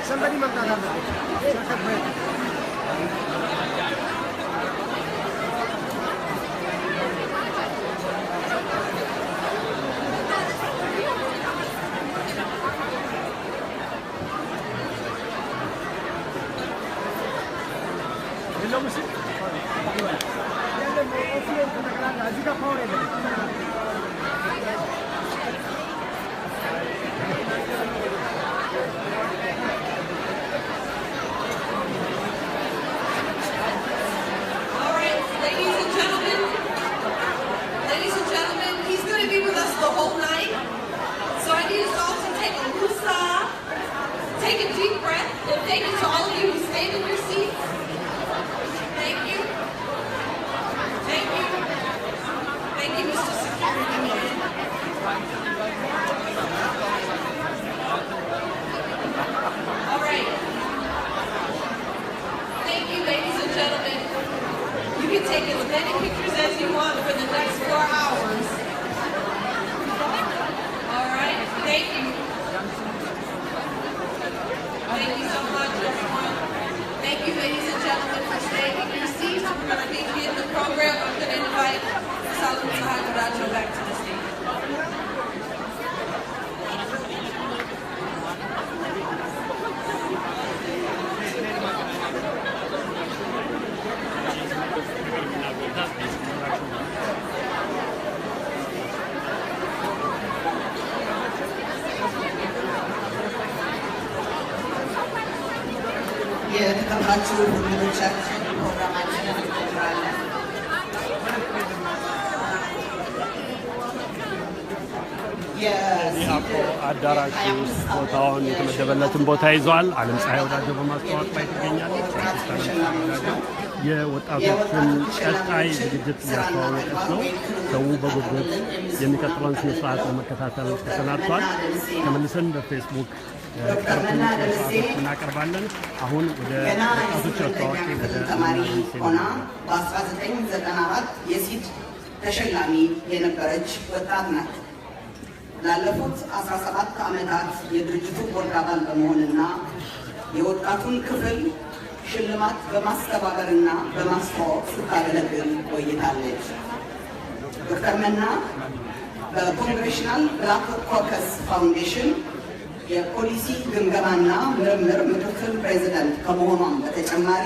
Somebody Take a deep breath and thank you to all of you who stayed in your seats. Thank you. Thank you. Thank you, Mr. Security Man. All right. Thank you, ladies and gentlemen. You can take as many pictures as you want for the next 4 hours. All right. Thank you. Thank you so much, everyone. Thank you, ladies and gentlemen, for staying in your seats. We're going to begin the program. I'm going to invite Sahaj back to the stage. የተከበራችሁ እንግዶቻችን ፕሮግራማችንን እንጀምራለን። አዳራሽ ውስጥ ቦታውን የተመደበለትን ቦታ ይዟል። ዓለም ፀሐይ ወዳጆ በማስተዋወቅ ላይ ትገኛለች። የወጣቶችን ቀጣይ ዝግጅት እያስተዋወቀች ነው። ሰው በጉጉት የሚቀጥለውን ስነ ስርዓት ለመከታተል ተሰናድቷል። ተመልሰን በፌስቡክ ቀርበን እናቀርባለን። አሁን ወደ ወጣቶች አስተዋዋቂ ሆና በ1994 የሲድ ተሸላሚ የነበረች ወጣት ናት። ላለፉት 17 ዓመታት የድርጅቱ ቦርድ አባል በመሆንና የወጣቱን ክፍል ሽልማት በማስተባበርና በማስተዋወቅ ስታገለግል ቆይታለች። ዶክተር መና በኮንግሬሽናል ብላክ ኮከስ ፋውንዴሽን የፖሊሲ ግምገማና ምርምር ምክትል ፕሬዚደንት ከመሆኗም በተጨማሪ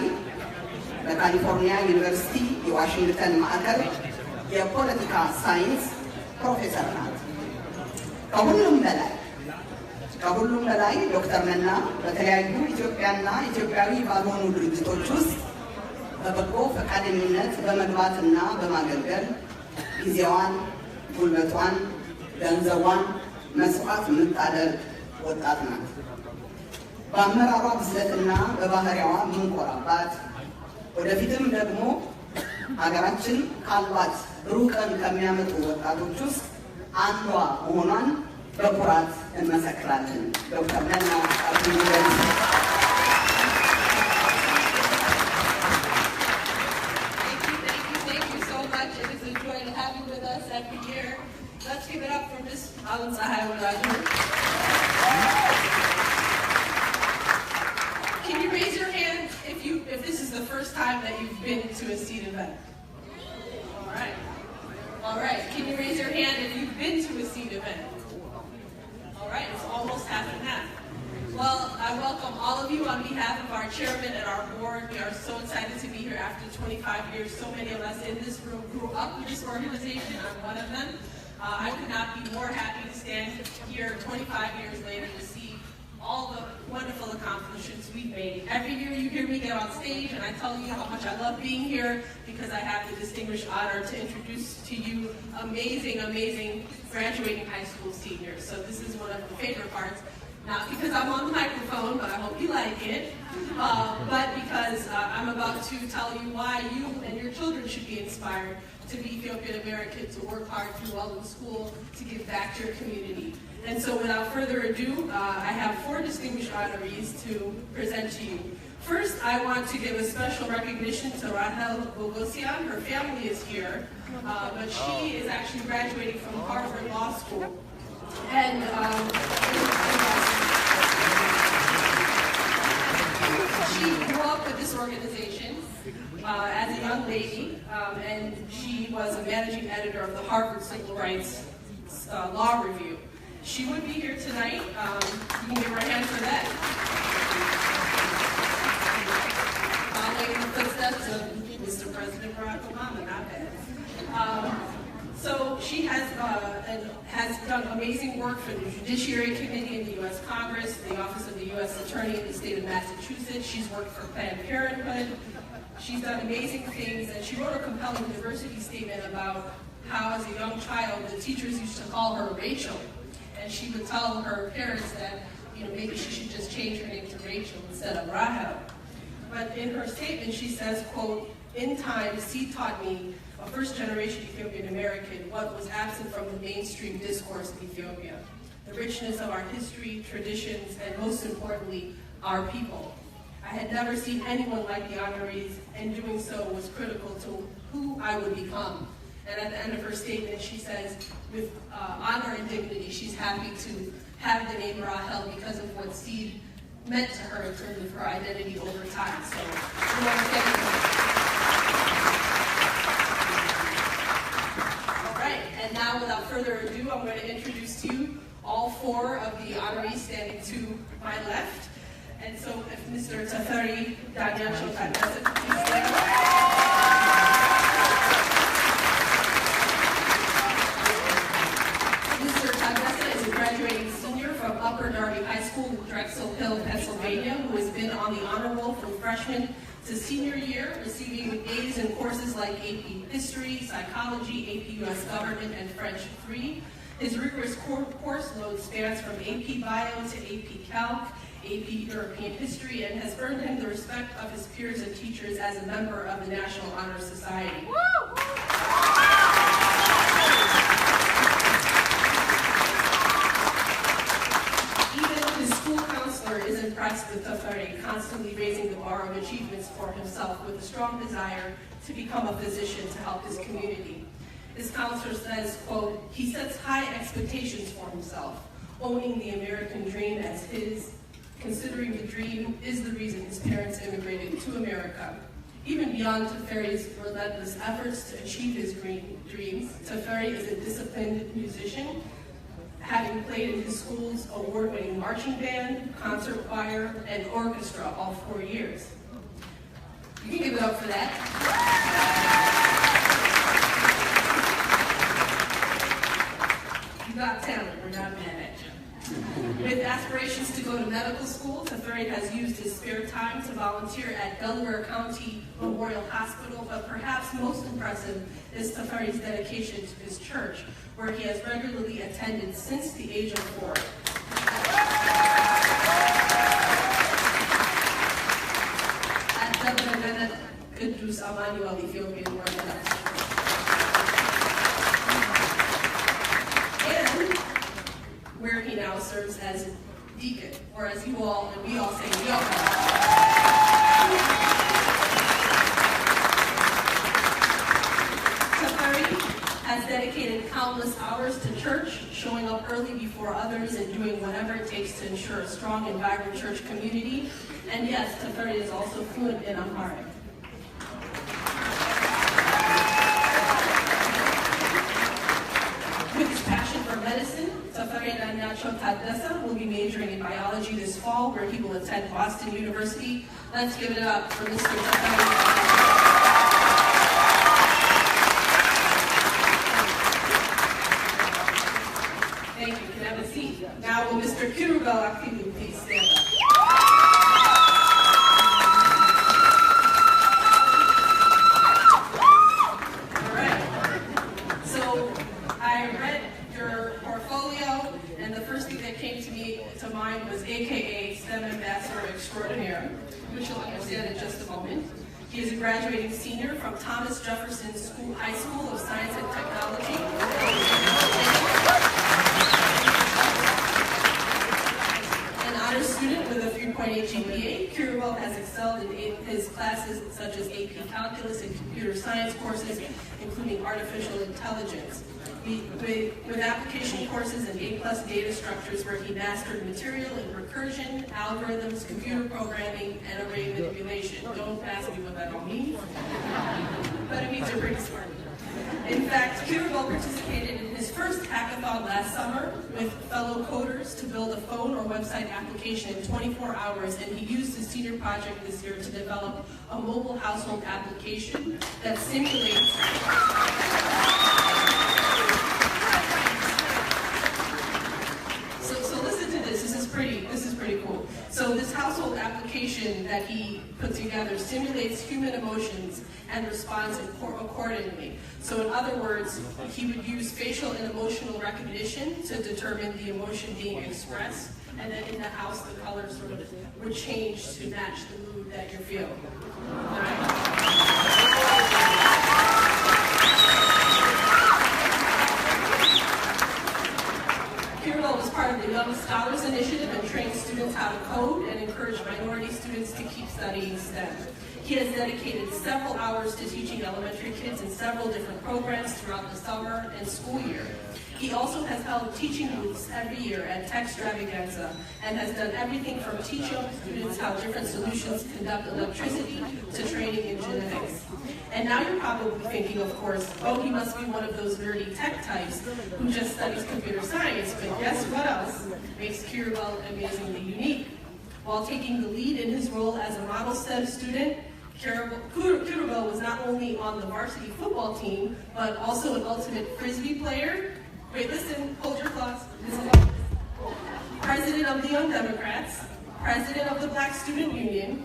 በካሊፎርኒያ ዩኒቨርሲቲ የዋሽንግተን ማዕከል የፖለቲካ ሳይንስ ፕሮፌሰር ናት። ከሁሉም በላይ ዶክተር መና በተለያዩ ኢትዮጵያና ኢትዮጵያዊ ባልሆኑ ድርጅቶች ውስጥ በበጎ ፈቃደኝነት በመግባትና በማገልገል ጊዜዋን፣ ጉልበቷን፣ ገንዘቧን መስዋዕት የምታደርግ ወጣት ናት። በአመራሯ ብስለትና በባህሪያዋ የምንኮራባት፣ ወደፊትም ደግሞ ሀገራችን ካሏት ብሩህ ቀን ከሚያመጡ ወጣቶች ውስጥ አንዷ መሆኗን በኩራት እንመሰክራለን። ዶክተር መና Let's give it up for Ms. Sahaj. Can you raise your hand if this is the first time that you've been to a SEED event? All right. Can you raise your hand if you've been to a SEED event? All right, it's almost half and half. Well, I welcome all of you on behalf of our chairman and our board. We are so excited to be here after 25 years. So many of us in this room grew up with this organization. I'm one of them. I could not be more happy to stand here 25 years later to see all the wonderful accomplishments we've made. Every year you hear me get on stage and I tell you how much I love being here because I have the distinguished honor to introduce to you amazing graduating high school seniors. So this is one of the favorite parts. Not because I'm on the microphone, but I hope you like it, but because I'm about to tell you why you and your children should be inspired to be Ethiopian American, to work hard, to do well in school, to give back to your community. And so without further ado, I have 4 distinguished honorees to present to you. First, I want to give a special recognition to Rahel Bogosian. Her family is here, but she is actually graduating from Harvard Law School. And she grew up with this organization as a young lady, and she was a managing editor of the Harvard Civil Rights Law Review. She would be here tonight. You can give her a hand for that. Following the footsteps of Mr. President Barack Obama, not bad. So she has done amazing work for the Judiciary Committee in the U.S. Congress, the Office of the U.S. Attorney in the state of Massachusetts. She's worked for Planned Parenthood. She's done amazing things, and she wrote a compelling diversity statement about how, as a young child, the teachers used to call her Rachel. And she would tell her parents that, maybe she should just change her name to Rachel instead of Rahel. But in her statement, she says, quote, "In time, C taught me, a first-generation Ethiopian American, what was absent from the mainstream discourse of Ethiopia, the richness of our history, traditions, and most importantly, our people. I had never seen anyone like the honorees, and doing so was critical to who I would become." And at the end of her statement, she says, with honor and dignity, she's happy to have the name Rahel because of what Seed meant to her in terms of her identity over time. So, we want to thank her. All right, and now without further ado, I'm going to introduce to you all 4 of the honorees standing to my left. And so, if Mr. Tafari Daniel Chotanese, please stand. Graduating senior from Upper Darby High School in Drexel Hill, Pennsylvania, who has been on the honor roll from freshman to senior year, receiving A's in courses like AP History, Psychology, AP US Government, and French 3. His rigorous course load spans from AP Bio to AP Calc, AP European History, and has earned him the respect of his peers and teachers as a member of the National Honor Society. Is impressed with Tafari, constantly raising the bar of achievements for himself with a strong desire to become a physician to help his community. His counselor says, quote, "He sets high expectations for himself, owning the American dream as his, considering the dream is the reason his parents immigrated to America." Even beyond Tafari's relentless efforts to achieve his dreams, Tafari is a disciplined musician, having played in his school's award-winning marching band, concert choir, and orchestra all 4 years. You can give it up for that. You got talent, we're not mad at you. With aspirations to go to medical school, Tafari has used his spare time to volunteer at Delaware County Memorial Hospital, but perhaps most impressive is Tafari's dedication to his church, where he has regularly attended since the age of 4. At Delaware Kudus Emmanuel Ethiopian Organization. And where he now serves as deacon, or as you all, and we all say, has dedicated countless hours to church, showing up early before others and doing whatever it takes to ensure a strong and vibrant church community. And yes, Tafari is also fluent in Amharic. With his passion for medicine, Tafari Daniel Chotanese will be majoring in biology this fall, where he will attend Boston University. Let's give it up for Mr. Tafari. Thank you. Can I have a seat? Now will Mr. Kirubel Akilu please stand up? All right. So I read your portfolio, and the first thing that came to mind was AKA STEM Ambassador Extraordinaire, which you'll understand in just a moment. He is a graduating senior from Thomas Jefferson High School of Science and Technology. An honors student with a 3.8 GPA, Kiribel has excelled in his classes such as AP Calculus and Computer Science courses, including Artificial Intelligence. With application courses and A+ data structures where he mastered material in recursion, algorithms, computer programming, and array manipulation. Don't ask me what that all means, but it means you're pretty smart. In fact, Kiribel participated in his first hackathon last summer with fellow coders to build a phone or website application in 24 hours, and he used his senior project this year to develop a mobile household application that simulates This is pretty cool. So this household application that he put together simulates human emotions and responds accordingly. So in other words, he would use facial and emotional recognition to determine the emotion being expressed, and then in the house the colors sort of would change to match the mood that you're feeling. All right? Kiribel was part of the Young Scholars Initiative and trained students how to code and encouraged minority students to keep studying STEM. He has dedicated several hours to teaching elementary kids in several different programs throughout the summer and school year. He also has held teaching booths every year at Techstravaganza and has done everything from teaching students how different solutions conduct electricity to training in genetics. And now you're probably thinking, of course, oh, he must be one of those nerdy tech types who just studies computer science, but guess what else makes Kiribel amazingly unique? While taking the lead in his role as a model STEM student, Kiribel was not only on the varsity football team, but also an ultimate Frisbee player. Wait, listen, hold your applause. President of the Young Democrats, president of the Black Student Union,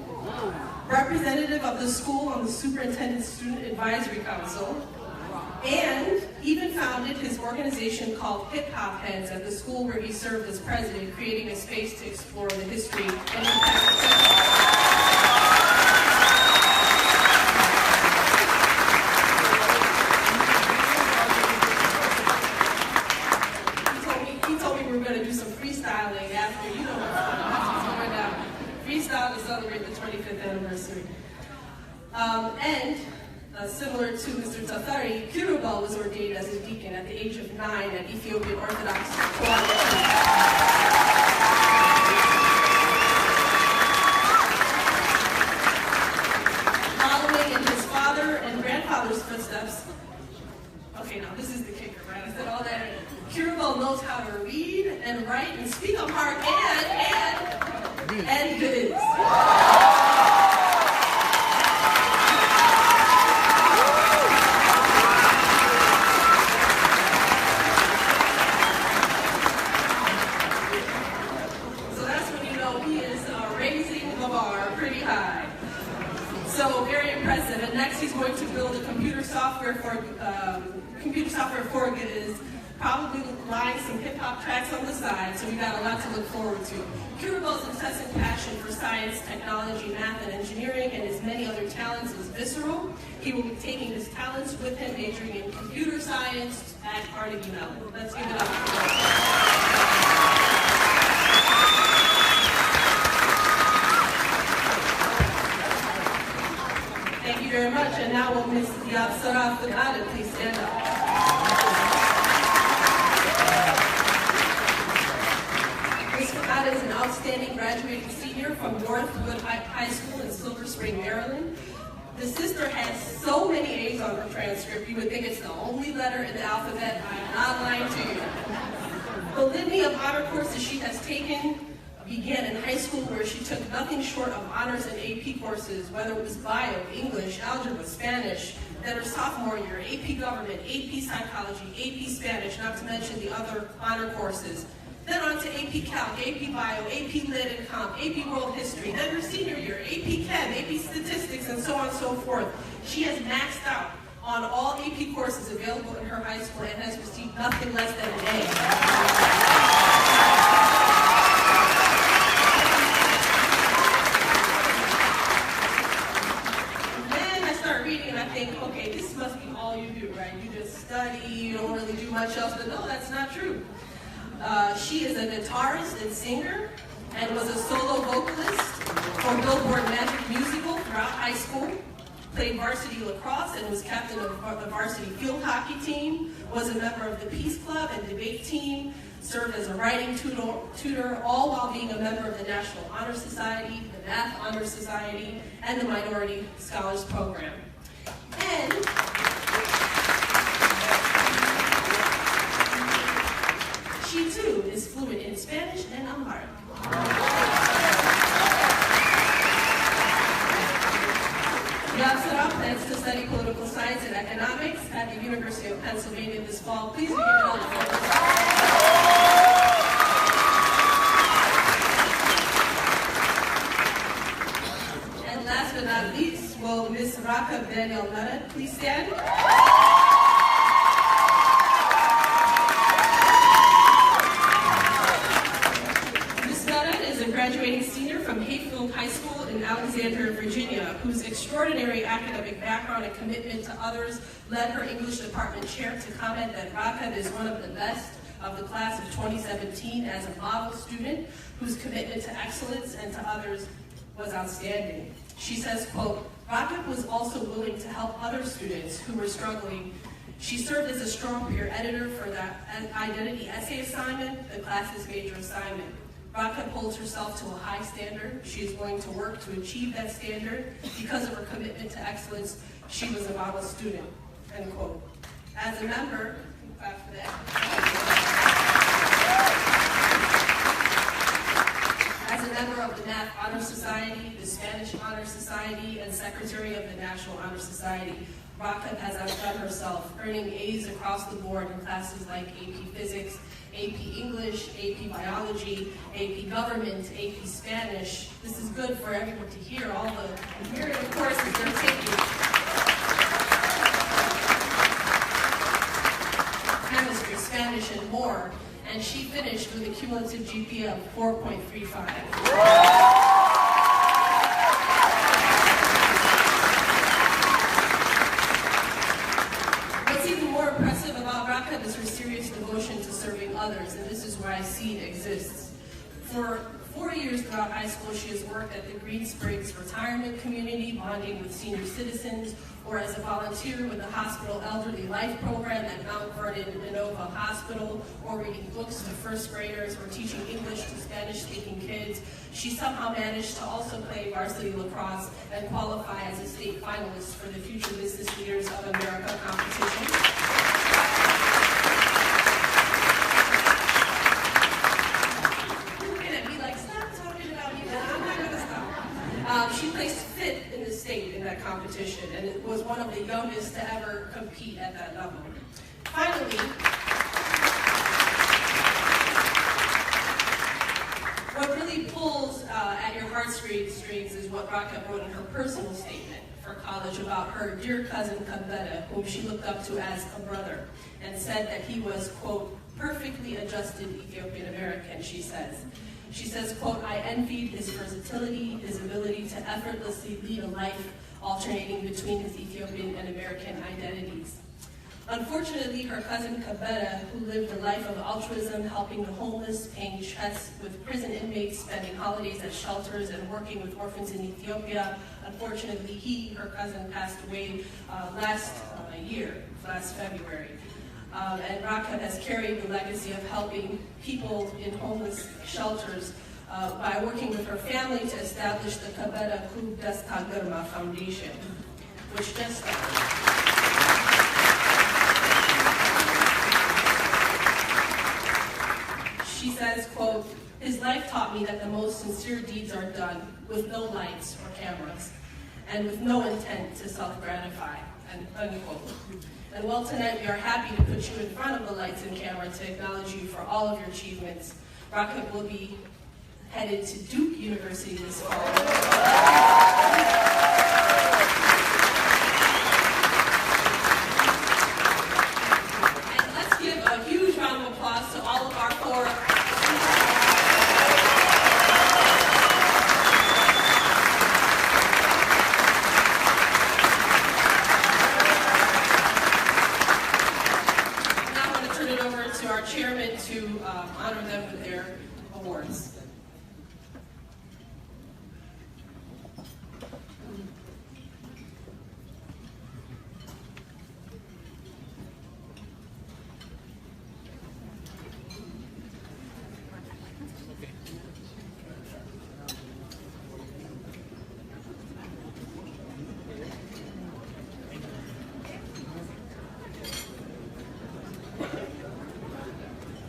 representative of the school on the Superintendent Student Advisory Council, and even founded his organization called Hip Hop Heads at the school where he served as president, creating a space to explore the history and impact of hip hop. Freestyling after, you know what's going down. Freestyle to celebrate the 25th anniversary. Similar to Mr. Tafari, Kiribel was ordained as a deacon at the age of 9 at Ethiopian Orthodox Cooperative. Following in his father and grandfather's footsteps. Okay, now this is the kicker, right? I said all that. Kiribel knows how to read and write and speak apart and good. So that's when you know he is raising the bar pretty high. So very impressive. And next he's going to build a computer software for his probably line some hip-hop tracks on the side, so we got a lot to look forward to. Kiribel's incessant passion for science, technology, math, and engineering, and his many other talents is visceral. He will be taking his talents with him, majoring in computer science at Carnegie Mellon. Let's give it up. Thank you very much, and now will Ms. Diab-Saraf Fagada please stand up. Is an outstanding graduating senior from Northwood High School in Silver Spring, Maryland. The sister has so many A's on her transcript, you would think it's the only letter in the alphabet. I'm not lying to you. The litany of honor courses she has taken began in high school, where she took nothing short of honors and AP courses, whether it was bio, English, algebra, Spanish. Then her sophomore year, AP government, AP psychology, AP Spanish, not to mention the other honor courses. Then on to AP Calc, AP Bio, AP Lit and Comp, AP World History. Then her senior year, AP Chem, AP Statistics, and so on and so forth. She has maxed out on all AP courses available in her high school and has received nothing less than an A. that's not true. She is a guitarist and singer and was a solo vocalist for Billboard Magic Musical throughout high school, played varsity lacrosse and was captain of the varsity field hockey team, was a member of the Peace Club and debate team, served as a writing tutor, all while being a member of the National Honor Society, the Math Honor Society, and the Minority Scholars Program. And she too is fluent in Spanish and Amharic. Yasera plans to study political science and economics at the University of Pennsylvania this fall. Please give it up for And last but not least, will Ms. Raka Daniel Mehmet please stand? Graduating senior from Hayfield High School in Alexandria, Virginia, whose extraordinary academic background and commitment to others led her English department chair to comment that Raka is one of the best of the class of 2017 as a model student whose commitment to excellence and to others was outstanding. She says, quote, Raka was also willing to help other students who were struggling. She served as a strong peer editor for that identity essay assignment, the class's major assignment. Raka holds herself to a high standard. She is going to work to achieve that standard. Because of her commitment to excellence, she was a model student, end quote. As a member, clap for that. As a member of the Math Honor Society, the Spanish Honor Society, and Secretary of the National Honor Society, Raka has outdone herself, earning A's across the board in classes like AP Physics, AP English, AP Biology, AP Government, AP Spanish. This is good for everyone to hear, all the myriad of courses they're taking. Chemistry, Spanish, and more. And she finished with a cumulative GPA of 4.35. Is her serious devotion to serving others, and this is why SEED exists. For 4 years throughout high school, she has worked at the Green Springs Retirement Community, bonding with senior citizens, or as a volunteer with the Hospital Elderly Life Program at Mount Vernon Inova Hospital, or reading books to first graders, or teaching English to Spanish-speaking kids. She somehow managed to also play varsity lacrosse and qualify as a state finalist for the Future Business Leaders of America competition. She placed fifth in the state in that competition, and it was one of the youngest to ever compete at that level. Finally, what really pulls at your heartstrings is what Raka wrote in her personal statement for college about her dear cousin Kabeda, whom she looked up to as a brother, and said that he was, quote, perfectly adjusted Ethiopian American, she says. She says, quote, I envied his versatility, his ability to effortlessly lead a life alternating between his Ethiopian and American identities. Unfortunately, her cousin Kabeda, who lived a life of altruism, helping the homeless, paying chess with prison inmates, spending holidays at shelters, and working with orphans in Ethiopia, unfortunately, her cousin, passed away last February. And Raka has carried the legacy of helping people in homeless shelters by working with her family to establish the Kabeda Kub Desta Girma Foundation, which just she says, quote, his life taught me that the most sincere deeds are done with no lights or cameras and with no intent to self-gratify, unquote. And well, tonight we are happy to put you in front of the lights and camera to acknowledge you for all of your achievements. Raka will be headed to Duke University this fall. And let's give a huge round of applause to all of our four. chairman to honor them with their awards.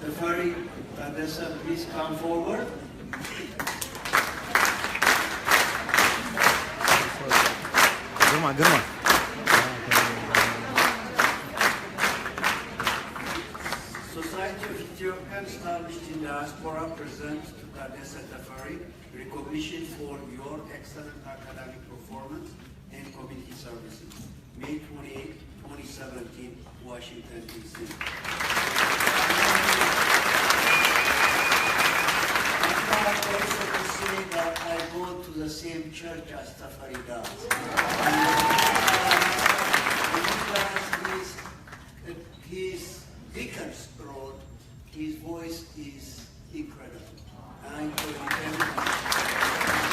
Tafari Tadessa, please come forward. Good one. Society of Ethiopians established in diaspora presents to Tadessa Tafari recognition for your excellent academic performance and community services. May 28, 2017, Washington, D.C. I'm proud also to say that I go to the same church as Tafari does. His Vickers Road, his voice is incredible. And I encourage everyone.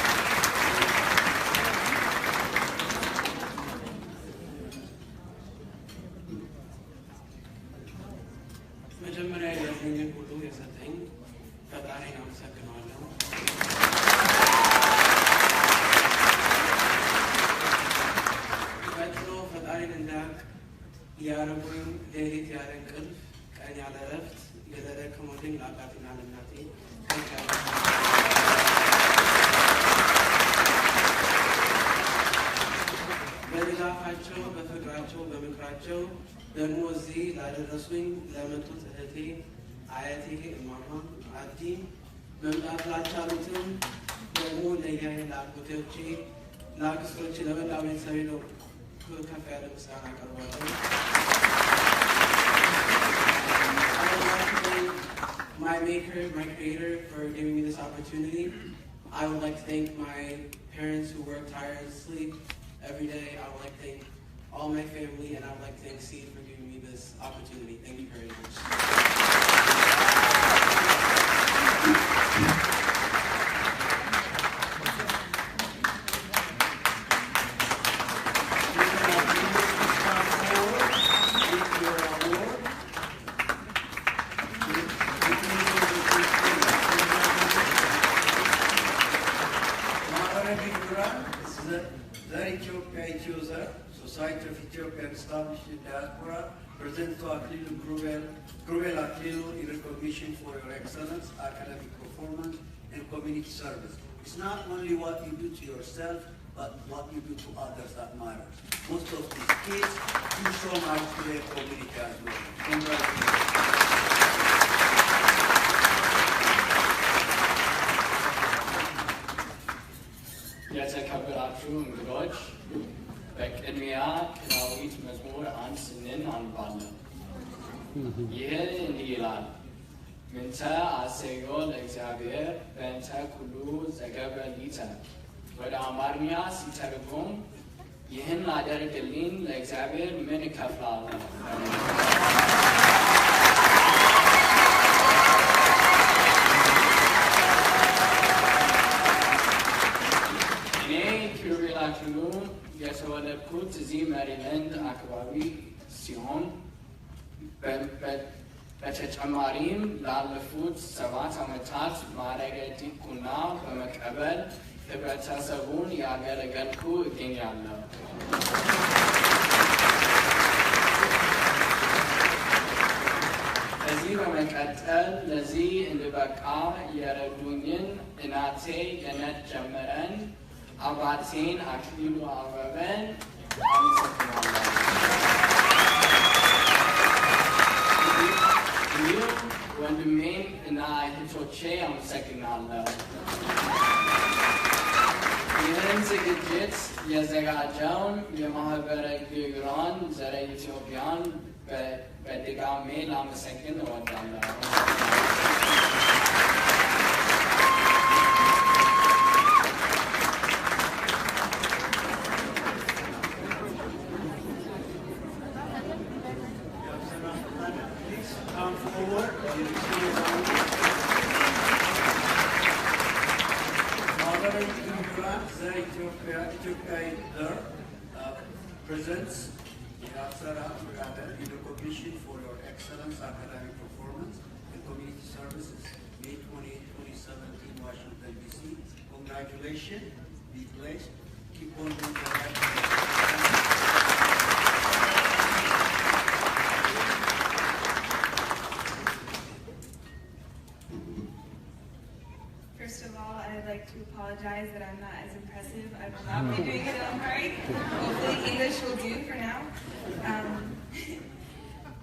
መጀመሪያ ያለኝን ሁሉ የሰጠኝ ፈጣሪን አመሰግናለሁ። ቀጥሎ ፈጣሪን እንዳውቅ ሊያረጉኝ ሌሊት ያለ እንቅልፍ ቀን ያለ እረፍት የተደከሙልኝ ለአባቴና ለእናቴ በድጋፋቸው፣ በፍቅራቸው፣ በምክራቸው ደግሞ እዚህ ላደረሱኝ ለመጡት እህቴ፣ አያቴ፣ እማማ፣ አዲ መምጣት ላልቻሉትም ደግሞ ለያይ ለአጎቶቼ፣ ለአክስቶቼ፣ ለመላው ቤተሰቤ ነው ከፍ ያለ ምስጋና አቀርባለሁ። My maker, my creator, for giving me this opportunity. I would like to thank my parents who work tirelessly every day. I would like to thank all my family, and I would like to thank Seed for giving me this opportunity. Thank you very much. Society of Ethiopian established in diaspora, present to Aklilu Grubel Aklilu in recognition for your excellence, academic performance, and community service. It's not only what you do to yourself, but what you do to others that matters. Most of these kids do so much to their community as well. Congratulations. የተከበራችሁ እንግዶች በቅድሚያ ዳዊት መዝሙር 1 ስንን አንባለን። ይህ እንዲህ ይላል። ምንተ አሰዮ ለእግዚአብሔር በእንተ ኩሉ ዘገብረ ሊተ። ወደ አማርኛ ሲተረጎም ይህን አደርግልኝ ለእግዚአብሔር ምን እከፍላለሁ? የተወለድኩት እዚህ ሜሪላንድ አካባቢ ሲሆን በተጨማሪም ላለፉት 7 ዓመታት ማዕረገ ዲቁና በመቀበል ህብረተሰቡን ያገለገልኩ እገኛለሁ። ከዚህ በመቀጠል ለዚህ እንድበቃ የረዱኝን እናቴ ገነት ጀመረን፣ አባቴን አክሊሉ አበበን አመሰግናለሁ። እንዲሁም ወንድሜን እና እህቶቼ አመሰግናለሁ። ይህን ዝግጅት የዘጋጀውን የማህበረ ግዩራን ዘረ ኢትዮጵያን በድጋሜ ላመሰግን እወዳለሁ። Come forward. presents Sirhat in recognition for your excellence academic performance and community services, May 28, 2017, Washington, D.C. Congratulations, be blessed, keep on doing the right thing. First of all, I'd like to apologize that I'm not as impressive. I will not be doing it on mic. Hopefully English will do for now.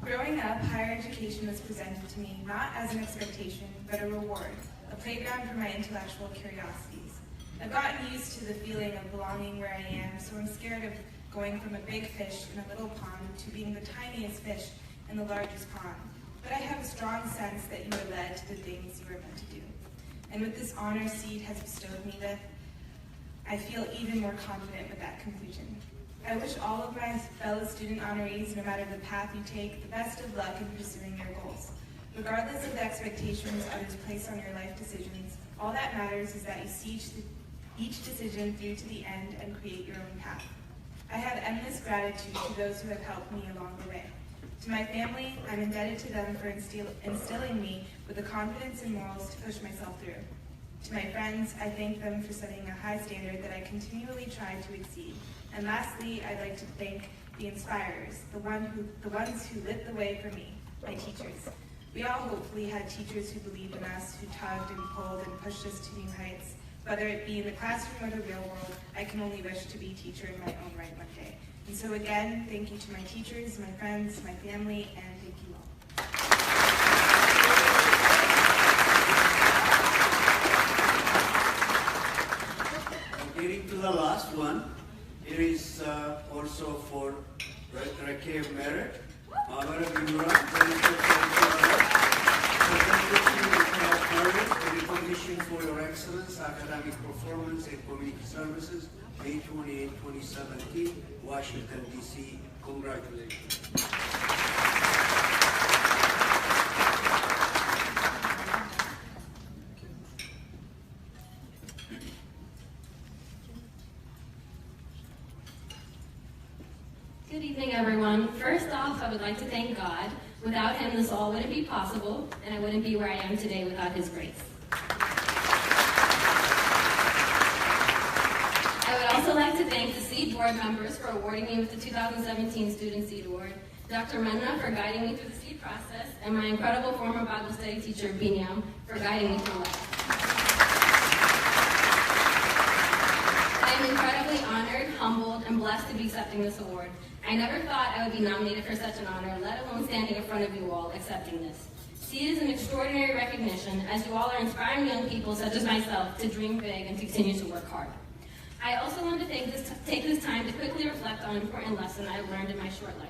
Growing up, higher education was presented to me not as an expectation, but a reward, a playground for my intellectual curiosities. I've gotten used to the feeling of belonging where I am, so I'm scared of going from a big fish in a little pond to being the tiniest fish in the largest pond. But I have a strong sense that you are led to the things you are meant to do. And with this honor Seed has bestowed me with, I feel even more confident with that conclusion. I wish all of my fellow student honorees, no matter the path you take, the best of luck in pursuing your goals. Regardless of the expectations others place on your life decisions, all that matters is that you see each decision through to the end and create your own path. I have endless gratitude to those who have helped me along the way. To my family, I'm indebted to them for instilling me with the confidence and morals to push myself through. To my friends, I thank them for setting a high standard that I continually try to exceed. And lastly, I'd like to thank the inspirers, the ones who lit the way for me, my teachers. We all hopefully had teachers who believed in us, who tugged and pulled and pushed us to new heights. Whether it be in the classroom or the real world, I can only wish to be a teacher in my own right one day. And so again, thank you to my teachers, my friends, my family, and thank you all. Getting to the last one, it is also for Rakeh Merit. Recognition for your excellence, academic performance, and community services, May 28, 2017, Washington, D.C. Congratulations. Good evening, everyone. First off, I would like to thank God. Without Him, this all wouldn't be possible, and I wouldn't be where I am today without His grace. I would also like to thank the Seed board members for awarding me with the 2017 Student Seed Award, Dr. Menna for guiding me through the Seed process, and my incredible former Bible study teacher, Binyam, for guiding me through life. I am incredibly honored, humbled, and blessed to be accepting this award. I never thought I would be nominated for such an honor, let alone standing in front of you all accepting this. Seed is an extraordinary recognition, as you all are inspiring young people such as myself to dream big and to continue to work hard. I also want to take this time to quickly reflect on an important lesson I learned in my short life.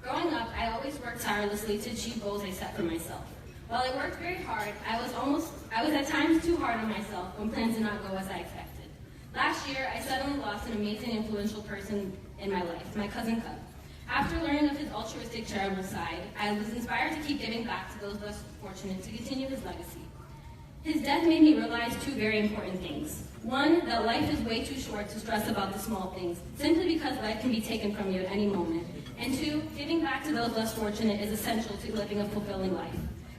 Growing up, I always worked tirelessly to achieve goals I set for myself. While I worked very hard, I was at times too hard on myself when plans did not go as I expected. Last year, I suddenly lost an amazing, influential person in my life, my cousin Cub. After learning of his altruistic, charitable side, I was inspired to keep giving back to those less fortunate to continue his legacy. His death made me realize two very important things. One, that life is way too short to stress about the small things, simply because life can be taken from you at any moment. And two, giving back to those less fortunate is essential to living a fulfilling life.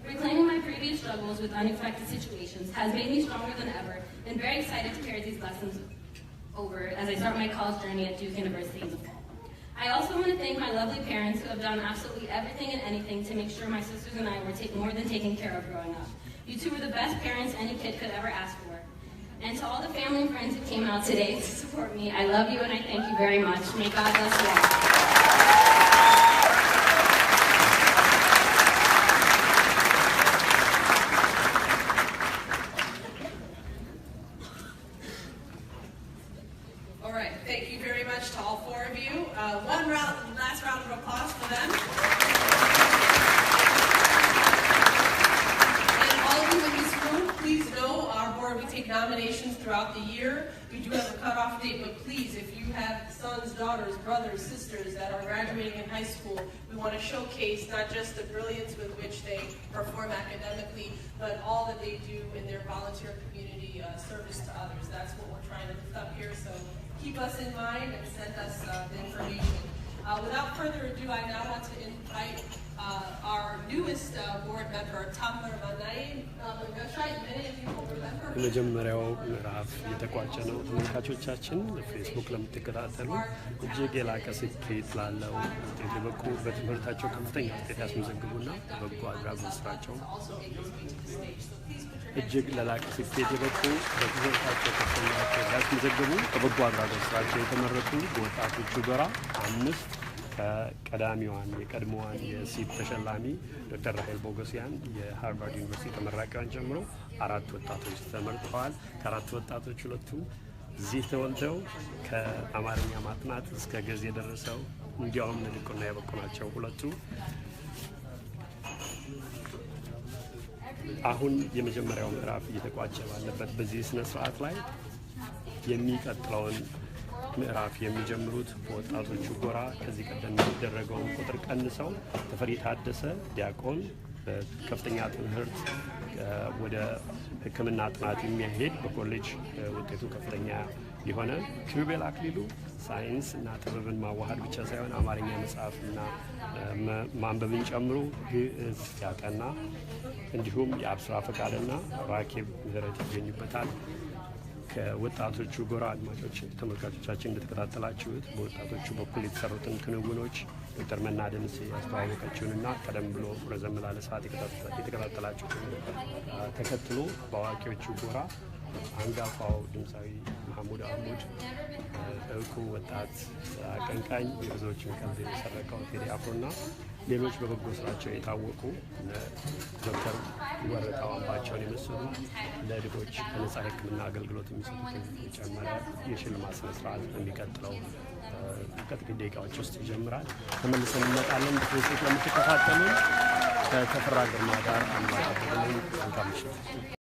Reclaiming my previous struggles with unexpected situations has made me stronger than ever, and very excited to carry these lessons over as I start my college journey at Duke University in the fall. I also want to thank my lovely parents who have done absolutely everything and anything to make sure my sisters and I were more than taken care of growing up. You two were the best parents any kid could ever ask for. And to all the family and friends who came out today to support me, I love you and I thank you very much. May God bless you all. Last round of applause for them. And all of you in this room, please know our board, we take take nominations throughout the year. We do have a cutoff date, but please, if you have sons, daughters, brothers, sisters that are graduating in high school, we want to showcase not just the brilliance with which they perform academically, but all that they do in their volunteer community service to others. That's what we're trying to lift up here, so keep us in mind and send us the information. Without further ado, I now want to invite our newest board member, Tamar Manay. Many of you will remember. የመጀመሪያው ምዕራፍ የተቋጨ ነው። ተመልካቾቻችን ፌስቡክ ለምትከታተሉ እጅግ የላቀ ስኬት ላለው ውጤት የበቁ በትምህርታቸው ከፍተኛ ውጤት ያስመዘግቡና በበጎ አድራጎት ስራቸው እጅግ ለላቀ ስኬት የበቁ በትምህርታቸው ከፍተኛ ውጤት ያስመዘግቡ በበጎ አድራጎት ስራቸው የተመረጡ በወጣቶቹ ጎራ 5 ከቀዳሚዋን የቀድሞዋን የሲት ተሸላሚ ዶክተር ራሄል ቦጎሲያን የሃርቫርድ ዩኒቨርሲቲ ተመራቂዋን ጨምሮ 4 ወጣቶች ተመርጠዋል። ከ4 ወጣቶች 2ቱ እዚህ ተወልደው ከአማርኛ ማጥናት እስከ ግዕዝ የደረሰው እንዲያውም ለዲቁና የበቁ ናቸው 2ቱ። አሁን የመጀመሪያው ምዕራፍ እየተቋጨ ባለበት በዚህ ስነ ስርዓት ላይ የሚቀጥለውን ምዕራፍ የሚጀምሩት በወጣቶቹ ጎራ ከዚህ ቀደም የሚደረገውን ቁጥር ቀንሰው ተፈሪ ታደሰ ዲያቆን በከፍተኛ ትምህርት ወደ ሕክምና ጥናት የሚሄድ በኮሌጅ ውጤቱ ከፍተኛ የሆነ ኪሩቤል አክሊሉ ሳይንስ እና ጥበብን ማዋሃድ ብቻ ሳይሆን አማርኛ መጽሐፍና ማንበብን ጨምሮ ግዕዝ ያጠና እንዲሁም የአብስራ ፈቃድና ራኬብ ምህረት ይገኙበታል። ከወጣቶቹ ጎራ አድማጮች ተመልካቾቻችን እንደተከታተላችሁት በወጣቶቹ በኩል የተሰሩትን ክንውኖች ዶክተር መና ደምሴ ያስተዋወቀችውንና ቀደም ብሎ ረዘም ላለ ሰዓት የተከታተላችሁትን ተከትሎ በአዋቂዎቹ ጎራ አንጋፋው ድምፃዊ መሐሙድ አህሙድ እውቁ ወጣት አቀንቃኝ የብዙዎችን ቀልብ የሰረቀው ቴዲ አፍሮና ሌሎች በበጎ ስራቸው የታወቁ ዶክተር ወረታው አምባቸውን የመሰሉ ለድሆች በነጻ ሕክምና አገልግሎት የሚሰጡትን የጨመረ የሽልማት ስነ ስርዓት በሚቀጥለው ከጥቂት ደቂቃዎች ውስጥ ይጀምራል። ተመልሰን እንመጣለን። በፌስቡክ ለምትከታተሉን ከተፈራ ግርማ ጋር አንባሳደሩን መልካም ምሽት።